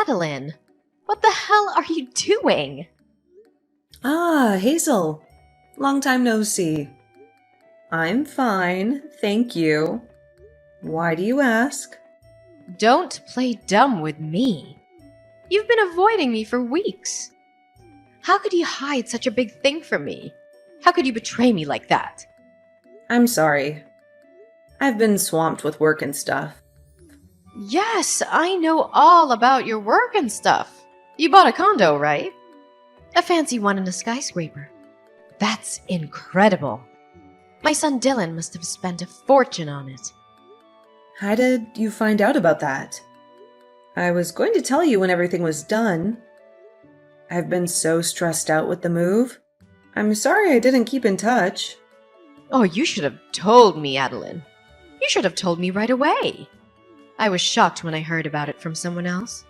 Adeline, what the hell are you doing? Ah, Hazel. Long time no see. I'm fine, thank you. Why do you ask? Don't play dumb with me. You've been avoiding me for weeks. How could you hide such a big thing from me? How could you betray me like that? I'm sorry. I've been swamped with work and stuff. Yes, I know all about your work and stuff. You bought a condo, right? A fancy one in a skyscraper. That's incredible. My son Dylan must have spent a fortune on it. How did you find out about that? I was going to tell you when everything was done. I've been so stressed out with the move. I'm sorry I didn't keep in touch. Oh, you should have told me, Adeline. You should have told me right away. I was shocked when I heard about it from someone else.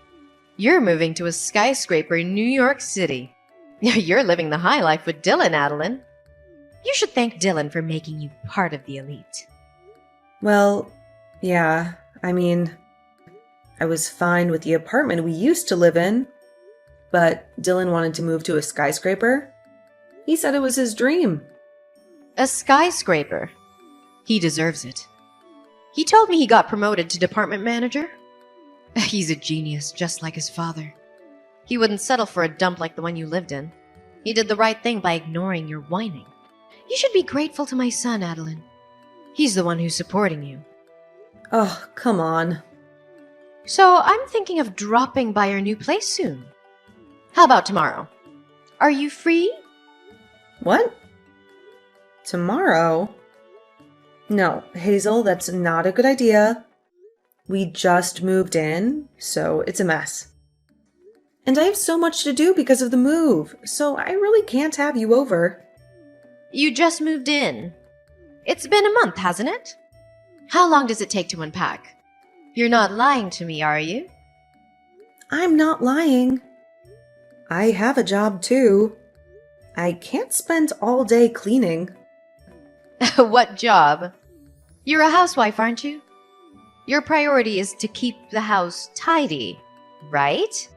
You're moving to a skyscraper in New York City. You're living the high life with Dylan, Adeline. You should thank Dylan for making you part of the elite. Well, yeah, I was fine with the apartment we used to live in, but Dylan wanted to move to a skyscraper. He said it was his dream. A skyscraper. He deserves it. He told me he got promoted to department manager. He's a genius, just like his father. He wouldn't settle for a dump like the one you lived in. He did the right thing by ignoring your whining. You should be grateful to my son, Adeline. He's the one who's supporting you. Oh, come on. So I'm thinking of dropping by your new place soon. How about tomorrow? Are you free? What? Tomorrow? No, Hazel, that's not a good idea. We just moved in, so it's a mess. And I have so much to do because of the move, so I really can't have you over. You just moved in. It's been a month, hasn't it? How long does it take to unpack? You're not lying to me, are you? I'm not lying. I have a job too. I can't spend all day cleaning. What job? You're a housewife, aren't you? Your priority is to keep the house tidy, right?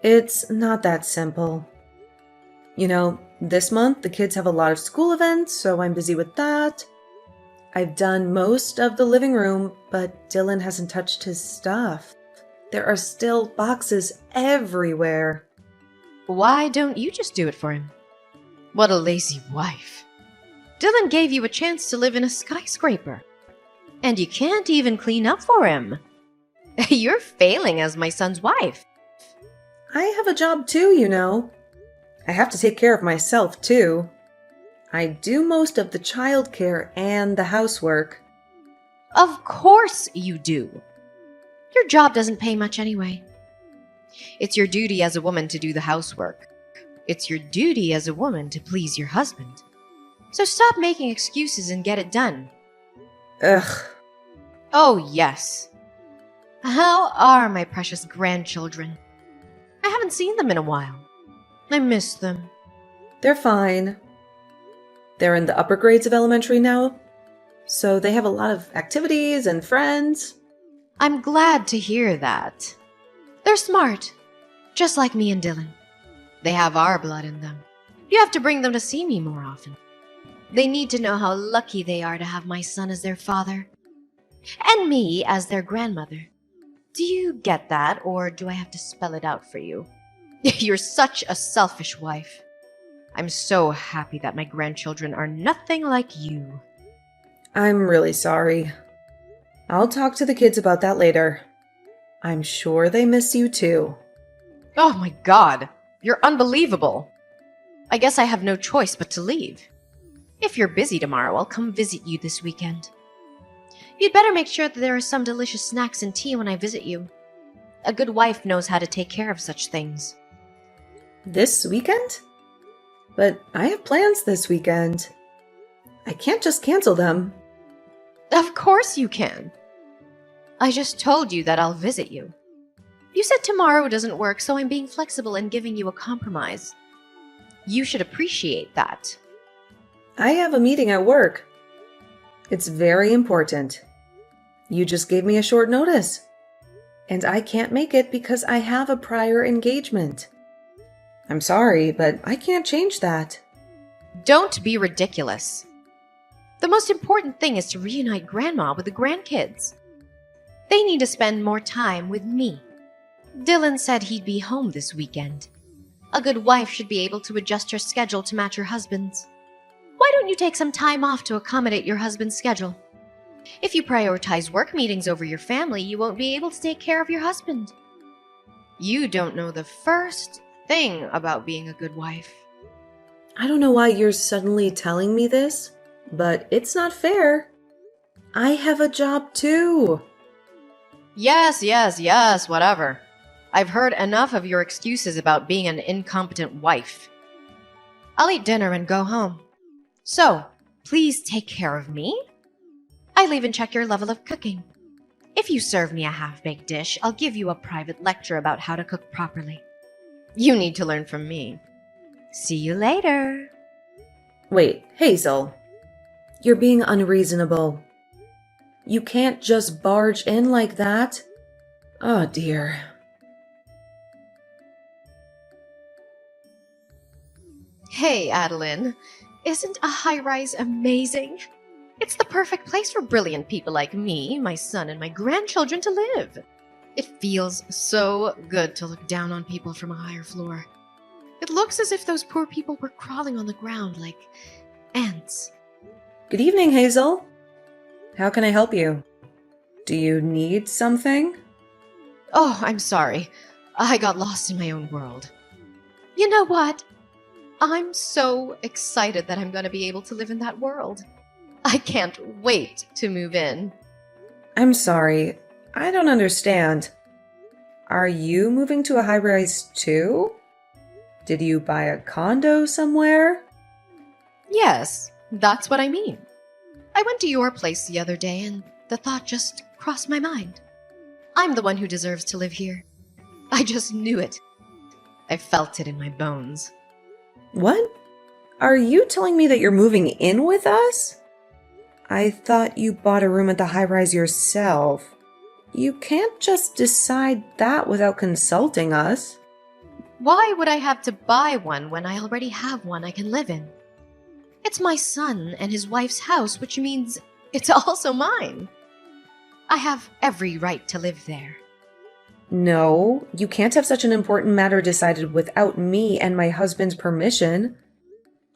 It's not that simple. You know, this month the kids have a lot of school events, so I'm busy with that. I've done most of the living room, but Dylan hasn't touched his stuff. There are still boxes everywhere. Why don't you just do it for him? What a lazy wife. Dylan gave you a chance to live in a skyscraper. And you can't even clean up for him. You're failing as my son's wife. I have a job too, you know. I have to take care of myself too. I do most of the childcare and the housework. Of course you do. Your job doesn't pay much anyway. It's your duty as a woman to do the housework. It's your duty as a woman to please your husband. So stop making excuses and get it done. Ugh. Oh, yes. How are my precious grandchildren? I haven't seen them in a while. I miss them. They're fine. They're in the upper grades of elementary now, so they have a lot of activities and friends. I'm glad to hear that. They're smart, just like me and Dylan. They have our blood in them. You have to bring them to see me more often. They need to know how lucky they are to have my son as their father, and me as their grandmother. Do you get that, or do I have to spell it out for you? You're such a selfish wife. I'm so happy that my grandchildren are nothing like you. I'm really sorry. I'll talk to the kids about that later. I'm sure they miss you too. Oh my God, you're unbelievable. I guess I have no choice but to leave. If you're busy tomorrow, I'll come visit you this weekend. You'd better make sure that there are some delicious snacks and tea when I visit you. A good wife knows how to take care of such things. This weekend? But I have plans this weekend. I can't just cancel them. Of course you can. I just told you that I'll visit you. You said tomorrow doesn't work, so I'm being flexible and giving you a compromise. You should appreciate that. I have a meeting at work. It's very important. You just gave me a short notice. and I can't make it because I have a prior engagement. I'm sorry, but I can't change that. Don't be ridiculous. The most important thing is to reunite Grandma with the grandkids. They need to spend more time with me. Dylan said he'd be home this weekend. A good wife should be able to adjust her schedule to match her husband's. Why don't you take some time off to accommodate your husband's schedule? If you prioritize work meetings over your family, you won't be able to take care of your husband. You don't know the first thing about being a good wife. I don't know why you're suddenly telling me this, but it's not fair. I have a job too. Yes, whatever. I've heard enough of your excuses about being an incompetent wife. I'll eat dinner and go home. So, please take care of me. I'll even check your level of cooking. If you serve me a half-baked dish, I'll give you a private lecture about how to cook properly. You need to learn from me. See you later. Wait, Hazel. You're being unreasonable. You can't just barge in like that. Oh dear. Hey, Adeline. Isn't a high-rise amazing? It's the perfect place for brilliant people like me, my son, and my grandchildren to live. It feels so good to look down on people from a higher floor. It looks as if those poor people were crawling on the ground like ants. Good evening, Hazel. How can I help you? Do you need something? Oh, I'm sorry. I got lost in my own world. You know what? I'm so excited that I'm going to be able to live in that world. I can't wait to move in. I'm sorry. I don't understand. Are you moving to a high-rise too? Did you buy a condo somewhere? Yes, that's what I mean. I went to your place the other day and the thought just crossed my mind. I'm the one who deserves to live here. I just knew it. I felt it in my bones. What? Are you telling me that you're moving in with us? I thought you bought a room at the high-rise yourself. You can't just decide that without consulting us. Why would I have to buy one when I already have one I can live in? It's my son and his wife's house, which means it's also mine. I have every right to live there. No, you can't have such an important matter decided without me and my husband's permission.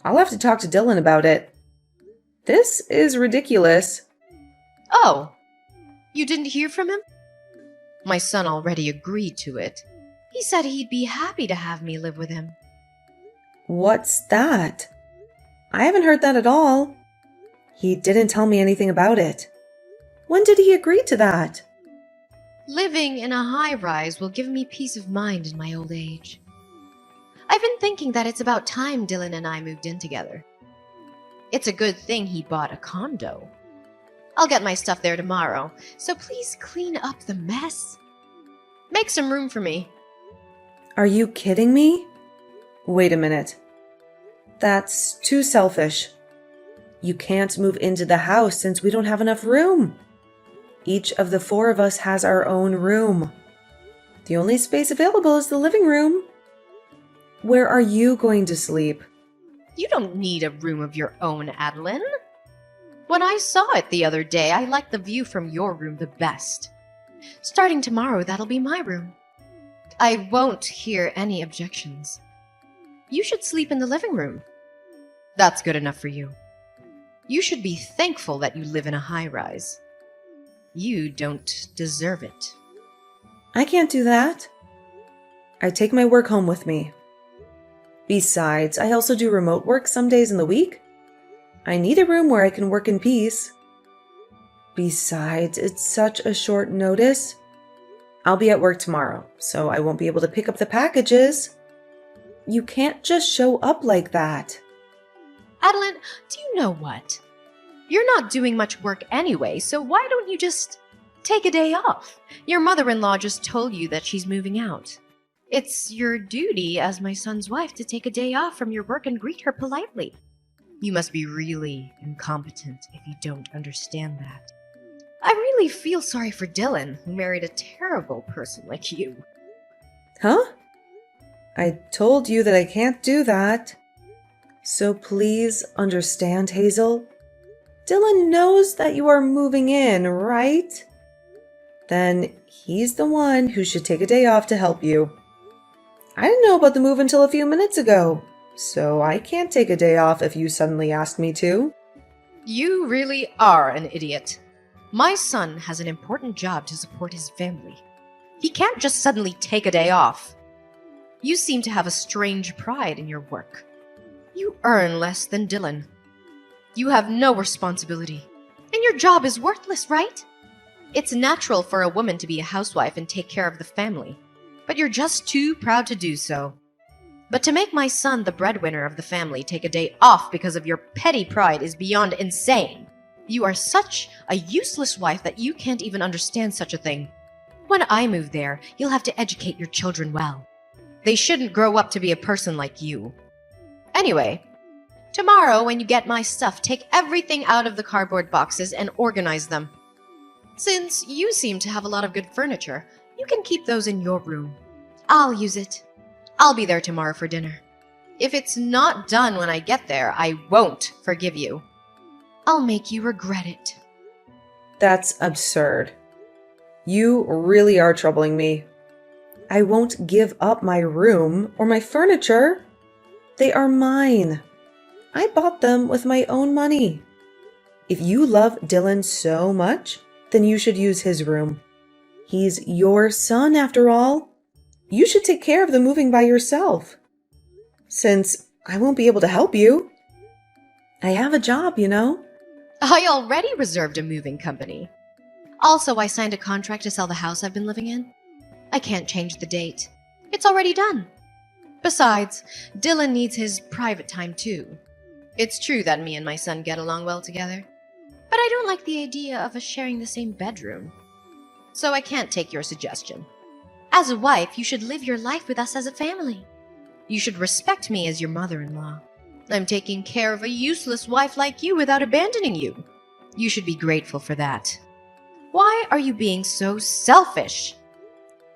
I'll have to talk to Dylan about it. This is ridiculous. Oh, you didn't hear from him? My son already agreed to it. He said he'd be happy to have me live with him. What's that? I haven't heard that at all. He didn't tell me anything about it. When did he agree to that? Living in a high-rise will give me peace of mind in my old age. I've been thinking that it's about time Dylan and I moved in together. It's a good thing he bought a condo. I'll get my stuff there tomorrow, so please clean up the mess. Make some room for me. Are you kidding me? Wait a minute. That's too selfish. You can't move into the house since we don't have enough room. Each of the four of us has our own room. The only space available is the living room. Where are you going to sleep? You don't need a room of your own, Adeline. When I saw it the other day, I liked the view from your room the best. Starting tomorrow, that'll be my room. I won't hear any objections. You should sleep in the living room. That's good enough for you. You should be thankful that you live in a high-rise. You don't deserve it. I can't do that. I take my work home with me. Besides, I also do remote work some days in the week. I need a room where I can work in peace. Besides, it's such a short notice. I'll be at work tomorrow, so I won't be able to pick up the packages. You can't just show up like that. Adeline, do you know what? You're not doing much work anyway, so why don't you just take a day off? Your mother-in-law just told you that she's moving out. It's your duty as my son's wife to take a day off from your work and greet her politely. You must be really incompetent if you don't understand that. I really feel sorry for Dylan, who married a terrible person like you. Huh? I told you that I can't do that. So please understand, Hazel. Dylan knows that you are moving in, right? Then he's the one who should take a day off to help you. I didn't know about the move until a few minutes ago, so I can't take a day off if you suddenly asked me to. You really are an idiot. My son has an important job to support his family. He can't just suddenly take a day off. You seem to have a strange pride in your work. You earn less than Dylan. You have no responsibility. And your job is worthless, right? It's natural for a woman to be a housewife and take care of the family. But you're just too proud to do so. But to make my son the breadwinner of the family take a day off because of your petty pride is beyond insane. You are such a useless wife that you can't even understand such a thing. When I move there, you'll have to educate your children well. They shouldn't grow up to be a person like you. Anyway, tomorrow when you get my stuff, take everything out of the cardboard boxes and organize them. Since you seem to have a lot of good furniture, you can keep those in your room. I'll use it. I'll be there tomorrow for dinner. If it's not done when I get there, I won't forgive you. I'll make you regret it. That's absurd. You really are troubling me. I won't give up my room or my furniture. They are mine. I bought them with my own money. If you love Dylan so much, then you should use his room. He's your son, after all. You should take care of the moving by yourself. Since I won't be able to help you. I have a job, you know. I already reserved a moving company. Also, I signed a contract to sell the house I've been living in. I can't change the date. It's already done. Besides, Dylan needs his private time too. It's true that me and my son get along well together, but I don't like the idea of us sharing the same bedroom. So I can't take your suggestion. As a wife, you should live your life with us as a family. You should respect me as your mother-in-law. I'm taking care of a useless wife like you without abandoning you. You should be grateful for that. Why are you being so selfish?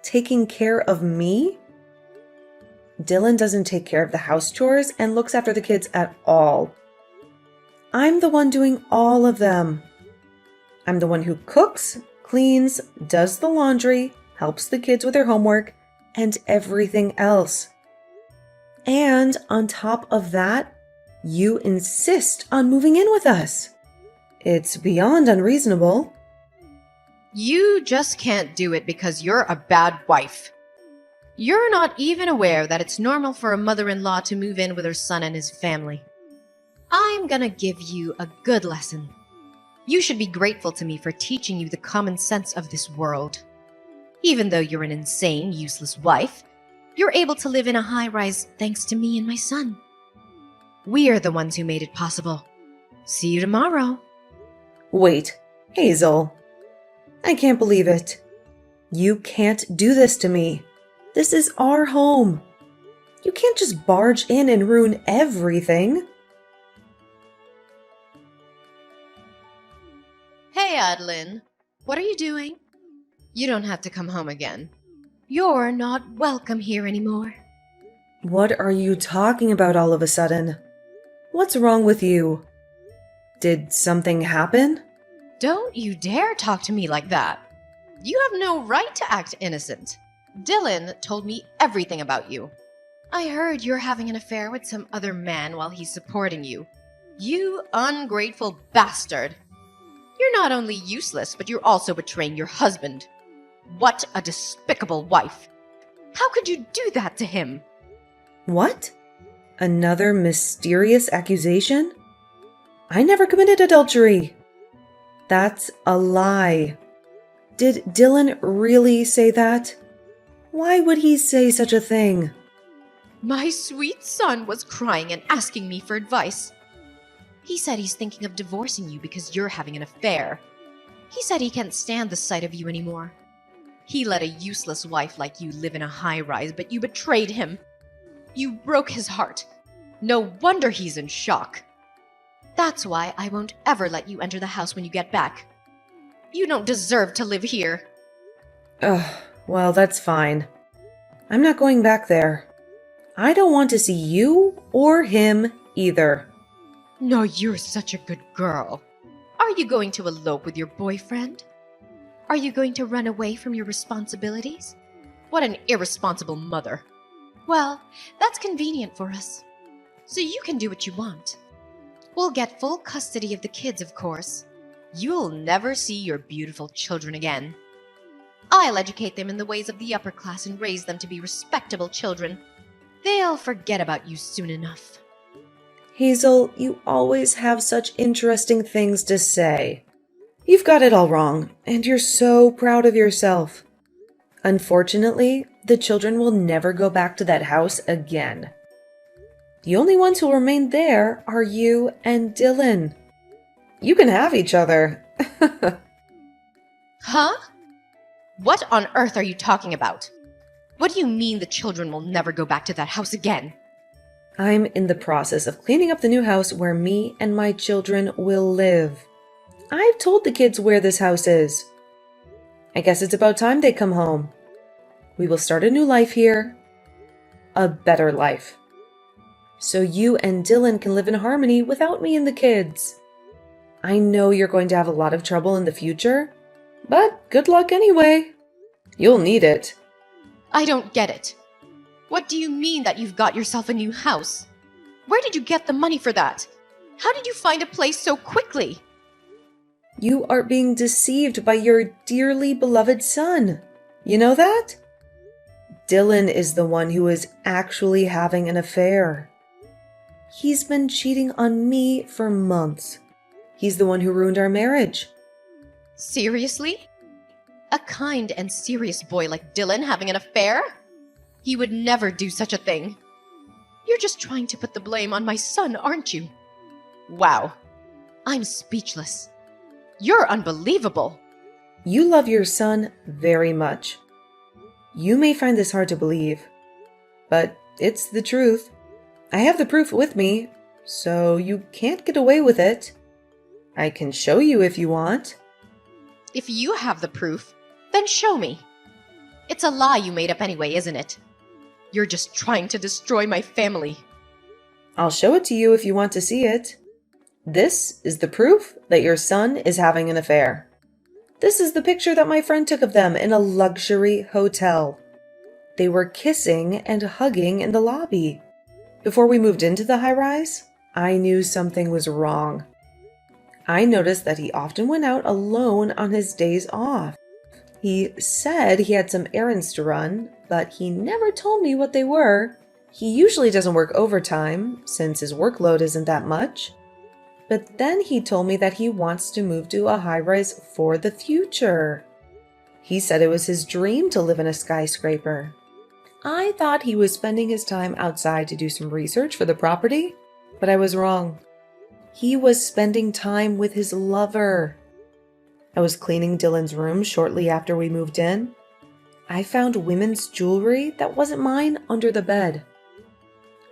Taking care of me? Dylan doesn't take care of the house chores and looks after the kids at all. I'm the one doing all of them. I'm the one who cooks, cleans, does the laundry, helps the kids with their homework, and everything else. And on top of that, you insist on moving in with us. It's beyond unreasonable. You just can't do it because you're a bad wife. You're not even aware that it's normal for a mother-in-law to move in with her son and his family. I'm gonna give you a good lesson. You should be grateful to me for teaching you the common sense of this world. Even though you're an insane, useless wife, you're able to live in a high-rise thanks to me and my son. We're the ones who made it possible. See you tomorrow. Wait, Hazel. I can't believe it. You can't do this to me. This is our home. You can't just barge in and ruin everything. Hey, Adeline. What are you doing? You don't have to come home again. You're not welcome here anymore. What are you talking about all of a sudden? What's wrong with you? Did something happen? Don't you dare talk to me like that. You have no right to act innocent. Dylan told me everything about you. I heard you're having an affair with some other man while he's supporting you. You ungrateful bastard. You're not only useless, but you're also betraying your husband. What a despicable wife. How could you do that to him? What? Another mysterious accusation? I never committed adultery. That's a lie. Did Dylan really say that? Why would he say such a thing? My sweet son was crying and asking me for advice. He said he's thinking of divorcing you because you're having an affair. He said he can't stand the sight of you anymore. He let a useless wife like you live in a high-rise, but you betrayed him. You broke his heart. No wonder he's in shock. That's why I won't ever let you enter the house when you get back. You don't deserve to live here. Ugh, well, that's fine. I'm not going back there. I don't want to see you or him either. No, you're such a good girl. Are you going to elope with your boyfriend? Are you going to run away from your responsibilities? What an irresponsible mother. Well, that's convenient for us. So you can do what you want. We'll get full custody of the kids, of course. You'll never see your beautiful children again. I'll educate them in the ways of the upper class and raise them to be respectable children. They'll forget about you soon enough. Hazel, you always have such interesting things to say. You've got it all wrong, and you're so proud of yourself. Unfortunately, the children will never go back to that house again. The only ones who'll remain there are you and Dylan. You can have each other. Huh? What on earth are you talking about? What do you mean the children will never go back to that house again? I'm in the process of cleaning up the new house where me and my children will live. I've told the kids where this house is. I guess it's about time they come home. We will start a new life here. A better life. So you and Dylan can live in harmony without me and the kids. I know you're going to have a lot of trouble in the future, but good luck anyway. You'll need it. I don't get it. What do you mean that you've got yourself a new house? Where did you get the money for that? How did you find a place so quickly? You are being deceived by your dearly beloved son. You know that? Dylan is the one who is actually having an affair. He's been cheating on me for months. He's the one who ruined our marriage. Seriously? A kind and serious boy like Dylan having an affair? He would never do such a thing. You're just trying to put the blame on my son, aren't you? Wow. I'm speechless. You're unbelievable. You love your son very much. You may find this hard to believe, but it's the truth. I have the proof with me, so you can't get away with it. I can show you if you want. If you have the proof, then show me. It's a lie you made up anyway, isn't it? You're just trying to destroy my family. I'll show it to you if you want to see it. This is the proof that your son is having an affair. This is the picture that my friend took of them in a luxury hotel. They were kissing and hugging in the lobby. Before we moved into the high-rise, I knew something was wrong. I noticed that he often went out alone on his days off. He said he had some errands to run, but he never told me what they were. He usually doesn't work overtime, since his workload isn't that much. But then he told me that he wants to move to a high-rise for the future. He said it was his dream to live in a skyscraper. I thought he was spending his time outside to do some research for the property, but I was wrong. He was spending time with his lover. I was cleaning Dylan's room shortly after we moved in. I found women's jewelry that wasn't mine under the bed.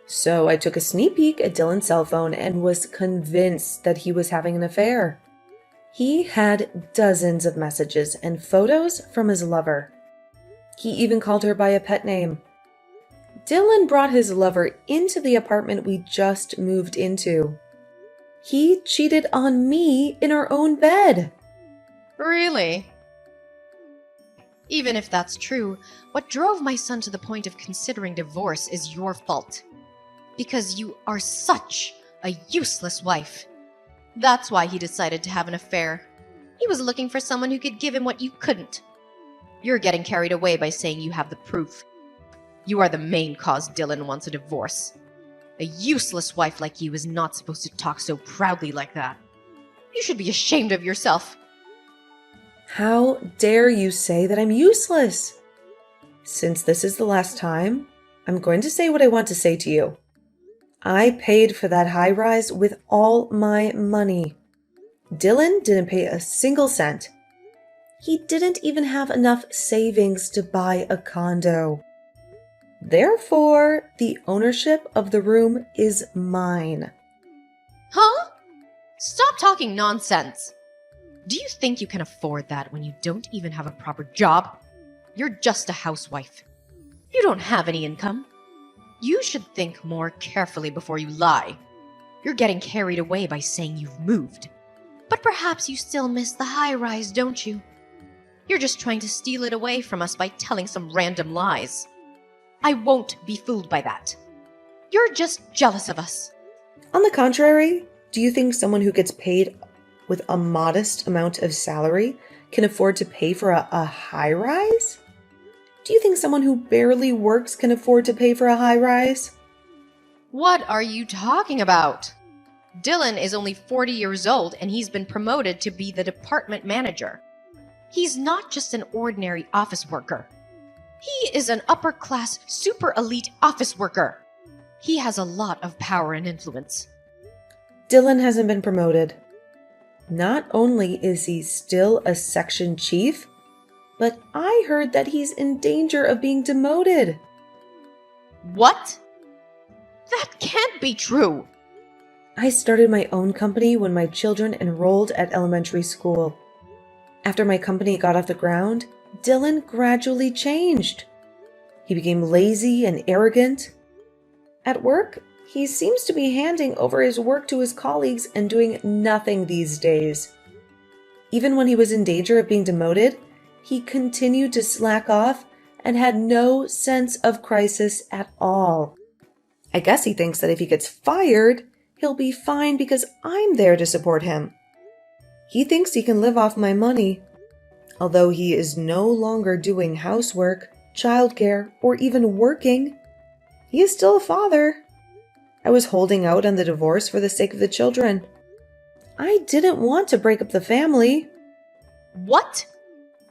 So I took a sneak peek at Dylan's cell phone and was convinced that he was having an affair. He had dozens of messages and photos from his lover. He even called her by a pet name. Dylan brought his lover into the apartment we just moved into. He cheated on me in our own bed. Really? Even if that's true, what drove my son to the point of considering divorce is your fault. Because you are such a useless wife. That's why he decided to have an affair. He was looking for someone who could give him what you couldn't. You're getting carried away by saying you have the proof. You are the main cause Dylan wants a divorce. A useless wife like you is not supposed to talk so proudly like that. You should be ashamed of yourself. How dare you say that I'm useless? Since this is the last time, I'm going to say what I want to say to you. I paid for that high-rise with all my money. Dylan didn't pay a single cent. He didn't even have enough savings to buy a condo. Therefore, the ownership of the room is mine. Huh? Stop talking nonsense. Do you think you can afford that when you don't even have a proper job? You're just a housewife. You don't have any income. You should think more carefully before you lie. You're getting carried away by saying you've moved. But perhaps you still miss the high rise, don't you? You're just trying to steal it away from us by telling some random lies. I won't be fooled by that. You're just jealous of us. On the contrary, do you think someone who gets paid with a modest amount of salary can afford to pay for a high rise? Do you think someone who barely works can afford to pay for a high rise? What are you talking about? Dylan is only 40 years old and he's been promoted to be the department manager. He's not just an ordinary office worker. He is an upper-class, super elite office worker. He has a lot of power and influence. Dylan hasn't been promoted. Not only is he still a section chief, but I heard that he's in danger of being demoted. What? That can't be true. I started my own company when my children enrolled at elementary school. After my company got off the ground, Dylan gradually changed. He became lazy and arrogant. At work, he seems to be handing over his work to his colleagues and doing nothing these days. Even when he was in danger of being demoted, he continued to slack off and had no sense of crisis at all. I guess he thinks that if he gets fired, he'll be fine because I'm there to support him. He thinks he can live off my money. Although he is no longer doing housework, childcare, or even working, he is still a father. I was holding out on the divorce for the sake of the children. I didn't want to break up the family. What?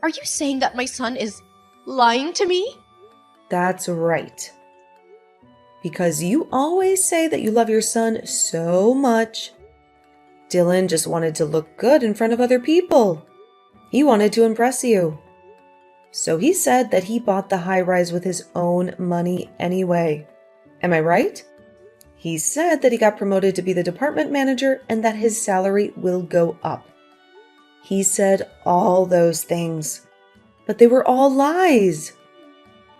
Are you saying that my son is lying to me? That's right. Because you always say that you love your son so much. Dylan just wanted to look good in front of other people. He wanted to impress you. So he said that he bought the high rise with his own money anyway. Am I right? He said that he got promoted to be the department manager and that his salary will go up. He said all those things, but they were all lies.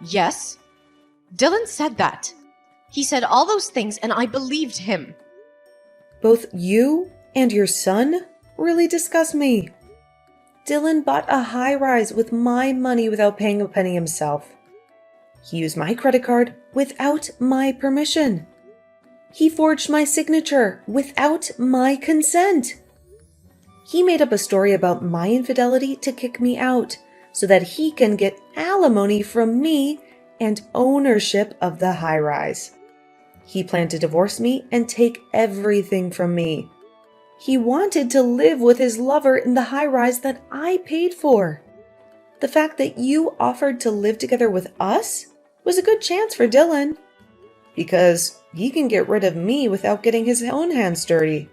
Yes, Dylan said that. He said all those things and I believed him. Both you and your son really disgust me. Dylan bought a high rise with my money without paying a penny himself. He used my credit card without my permission. He forged my signature without my consent. He made up a story about my infidelity to kick me out so that he can get alimony from me and ownership of the high rise. He planned to divorce me and take everything from me. He wanted to live with his lover in the high rise that I paid for. The fact that you offered to live together with us was a good chance for Dylan, because he can get rid of me without getting his own hands dirty.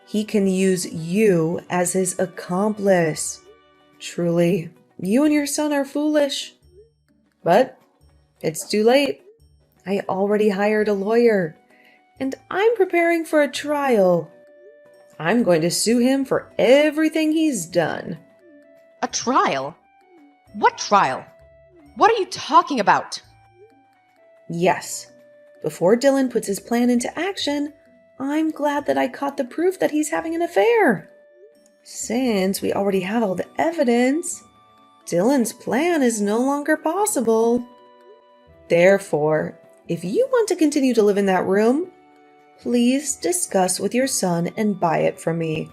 He can use you as his accomplice. Truly, you and your son are foolish. But it's too late. I already hired a lawyer, and I'm preparing for a trial. I'm going to sue him for everything he's done. A trial? What trial? What are you talking about? Yes. Before Dylan puts his plan into action, I'm glad that I caught the proof that he's having an affair. Since we already have all the evidence, Dylan's plan is no longer possible. Therefore, if you want to continue to live in that room, please discuss with your son and buy it from me.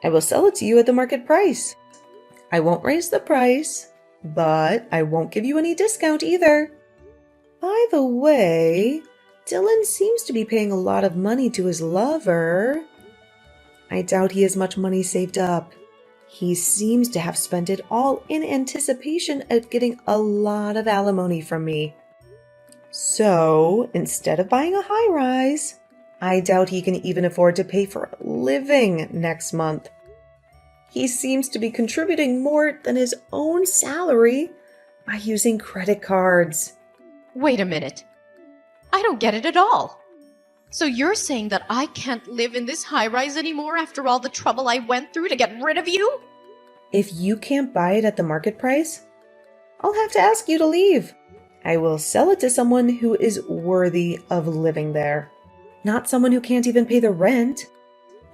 I will sell it to you at the market price. I won't raise the price, but I won't give you any discount either. By the way, Dylan seems to be paying a lot of money to his lover. I doubt he has much money saved up. He seems to have spent it all in anticipation of getting a lot of alimony from me. So, instead of buying a high rise, I doubt he can even afford to pay for a living next month. He seems to be contributing more than his own salary by using credit cards. Wait a minute. I don't get it at all. So you're saying that I can't live in this high-rise anymore after all the trouble I went through to get rid of you? If you can't buy it at the market price, I'll have to ask you to leave. I will sell it to someone who is worthy of living there, not someone who can't even pay the rent.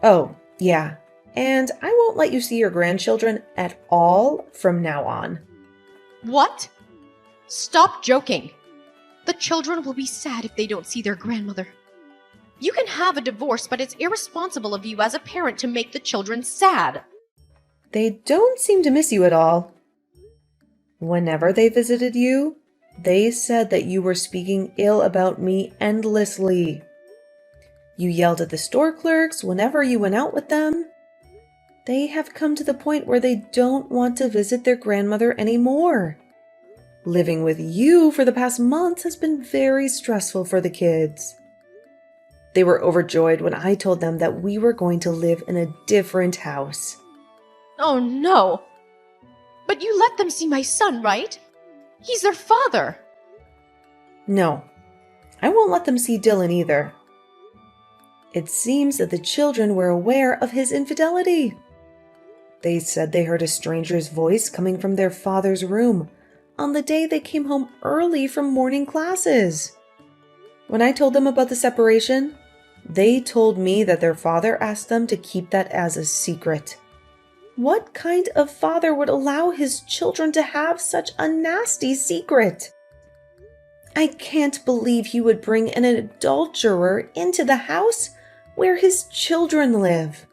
Oh, yeah, and I won't let you see your grandchildren at all from now on. What? Stop joking. The children will be sad if they don't see their grandmother. You can have a divorce, but it's irresponsible of you as a parent to make the children sad. They don't seem to miss you at all. Whenever they visited you, they said that you were speaking ill about me endlessly. You yelled at the store clerks whenever you went out with them. They have come to the point where they don't want to visit their grandmother anymore. Living with you for the past month has been very stressful for the kids. They were overjoyed when I told them that we were going to live in a different house. Oh no! But you let them see my son, right? He's their father. No, I won't let them see Dylan either. It seems that the children were aware of his infidelity. They said they heard a stranger's voice coming from their father's room on the day they came home early from morning classes. When I told them about the separation, they told me that their father asked them to keep that as a secret. What kind of father would allow his children to have such a nasty secret? I can't believe he would bring an adulterer into the house where his children live.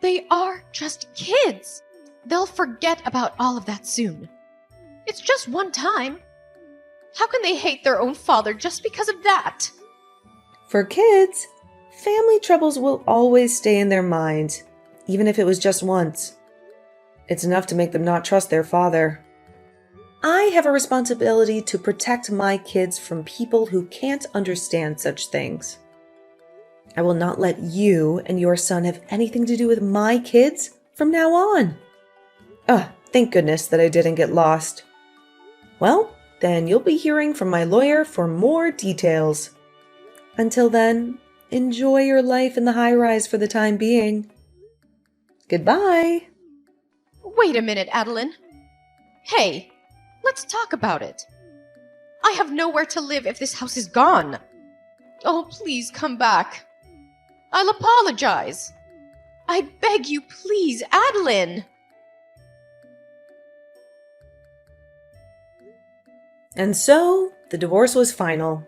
They are just kids. They'll forget about all of that soon. It's just one time. How can they hate their own father just because of that? For kids, family troubles will always stay in their minds, even if it was just once. It's enough to make them not trust their father. I have a responsibility to protect my kids from people who can't understand such things. I will not let you and your son have anything to do with my kids from now on. Thank goodness that I didn't get lost. Well, then you'll be hearing from my lawyer for more details. Until then, enjoy your life in the high-rise for the time being. Goodbye. Wait a minute, Adeline. Hey, let's talk about it. I have nowhere to live if this house is gone. Oh, please come back. I'll apologize. I beg you, please, Adeline. And so, the divorce was final.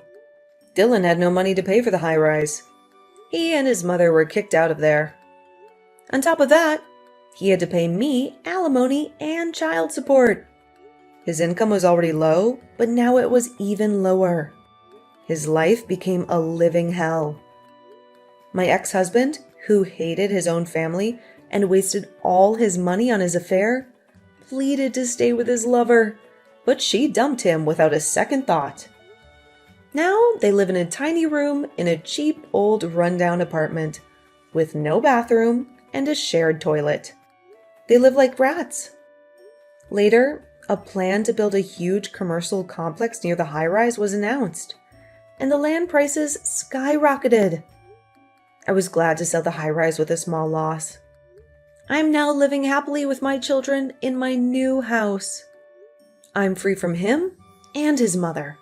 Dylan had no money to pay for the high-rise. He and his mother were kicked out of there. On top of that, he had to pay me alimony and child support. His income was already low, but now it was even lower. His life became a living hell. My ex-husband, who hated his own family and wasted all his money on his affair, pleaded to stay with his lover, but she dumped him without a second thought. Now they live in a tiny room in a cheap old rundown apartment with no bathroom and a shared toilet. They live like rats. Later, a plan to build a huge commercial complex near the high-rise was announced, and the land prices skyrocketed. I was glad to sell the high-rise with a small loss. I'm now living happily with my children in my new house. I'm free from him and his mother.